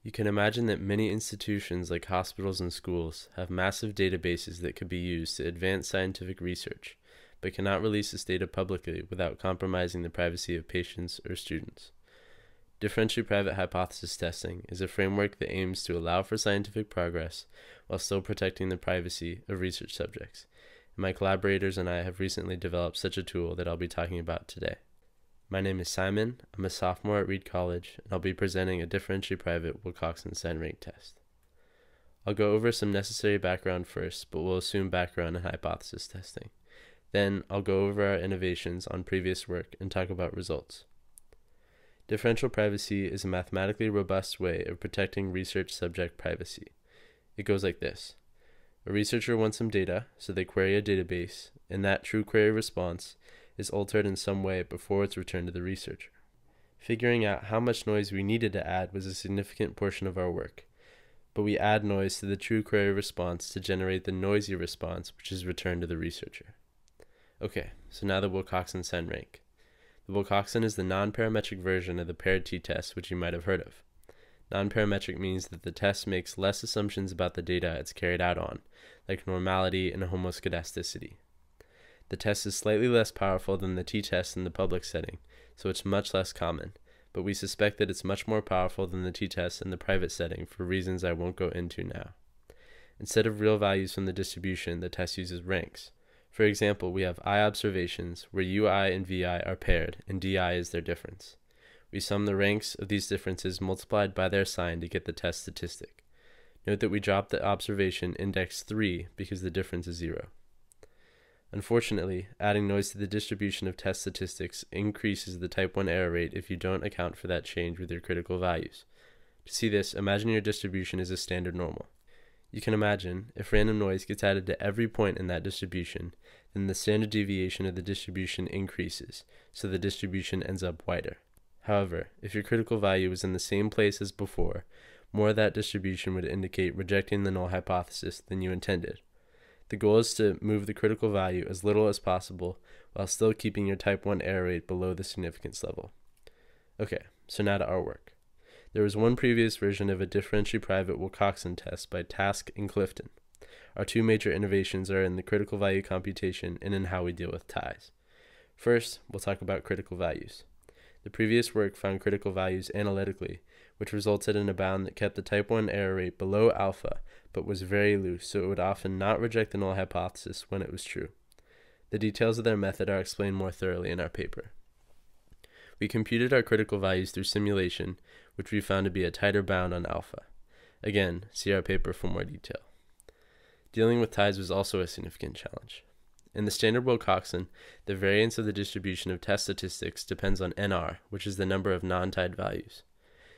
You can imagine that many institutions like hospitals and schools have massive databases that could be used to advance scientific research, but cannot release this data publicly without compromising the privacy of patients or students. Differentially private hypothesis testing is a framework that aims to allow for scientific progress while still protecting the privacy of research subjects. And my collaborators and I have recently developed such a tool that I'll be talking about today. My name is Simon, I'm a sophomore at Reed College, and I'll be presenting a differentially private Wilcoxon Signed-Rank test. I'll go over some necessary background first, but we'll assume background in hypothesis testing. Then I'll go over our innovations on previous work and talk about results. Differential privacy is a mathematically robust way of protecting research subject privacy. It goes like this. A researcher wants some data, so they query a database, and that true query response is altered in some way before it's returned to the researcher. Figuring out how much noise we needed to add was a significant portion of our work, but we add noise to the true query response to generate the noisy response, which is returned to the researcher. Okay, so now the Wilcoxon Signed-Rank. The Wilcoxon is the non-parametric version of the paired t-test, which you might have heard of. Non-parametric means that the test makes less assumptions about the data it's carried out on, like normality and homoscedasticity. The test is slightly less powerful than the t-test in the public setting, so it's much less common, but we suspect that it's much more powerful than the t-test in the private setting for reasons I won't go into now. Instead of real values from the distribution, the test uses ranks. For example, we have I observations where UI and VI are paired and DI is their difference. We sum the ranks of these differences multiplied by their sign to get the test statistic. Note that we drop the observation index 3 because the difference is 0. Unfortunately, adding noise to the distribution of test statistics increases the type 1 error rate if you don't account for that change with your critical values. To see this, imagine your distribution is a standard normal. You can imagine, if random noise gets added to every point in that distribution, then the standard deviation of the distribution increases, so the distribution ends up wider. However, if your critical value is in the same place as before, more of that distribution would indicate rejecting the null hypothesis than you intended. The goal is to move the critical value as little as possible while still keeping your type 1 error rate below the significance level. Okay, so now to our work. There was one previous version of a differentially private Wilcoxon test by Task and Clifton. Our two major innovations are in the critical value computation and in how we deal with ties. First, we'll talk about critical values. The previous work found critical values analytically, which resulted in a bound that kept the type 1 error rate below alpha, but was very loose, so it would often not reject the null hypothesis when it was true. The details of their method are explained more thoroughly in our paper. We computed our critical values through simulation, which we found to be a tighter bound on alpha. Again, see our paper for more detail. Dealing with ties was also a significant challenge. In the standard Wilcoxon, the variance of the distribution of test statistics depends on NR, which is the number of non-tied values.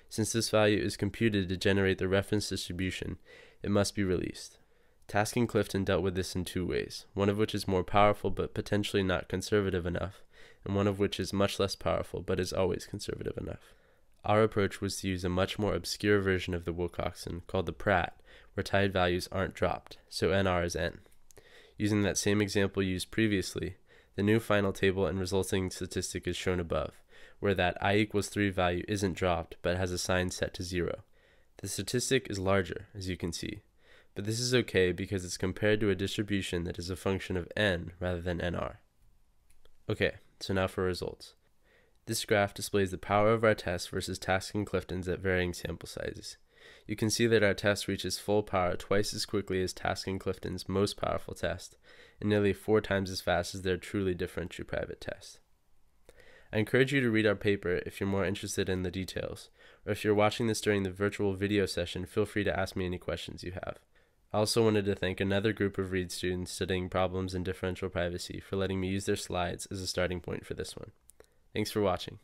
Since this value is computed to generate the reference distribution, it must be released. Task and Clifton dealt with this in two ways, one of which is more powerful but potentially not conservative enough, and one of which is much less powerful but is always conservative enough. Our approach was to use a much more obscure version of the Wilcoxon called the Pratt, where tied values aren't dropped, so NR is N. Using that same example used previously, the new final table and resulting statistic is shown above, where that I equals 3 value isn't dropped but has a sign set to 0. The statistic is larger, as you can see, but this is okay because it's compared to a distribution that is a function of N rather than NR. Okay, so now for results. This graph displays the power of our test versus Task and Clifton's at varying sample sizes. You can see that our test reaches full power twice as quickly as Task and Clifton's most powerful test, and nearly 4 times as fast as their truly differentially private test. I encourage you to read our paper if you're more interested in the details, or if you're watching this during the virtual video session, feel free to ask me any questions you have. I also wanted to thank another group of Reed students studying problems in differential privacy for letting me use their slides as a starting point for this one. Thanks for watching.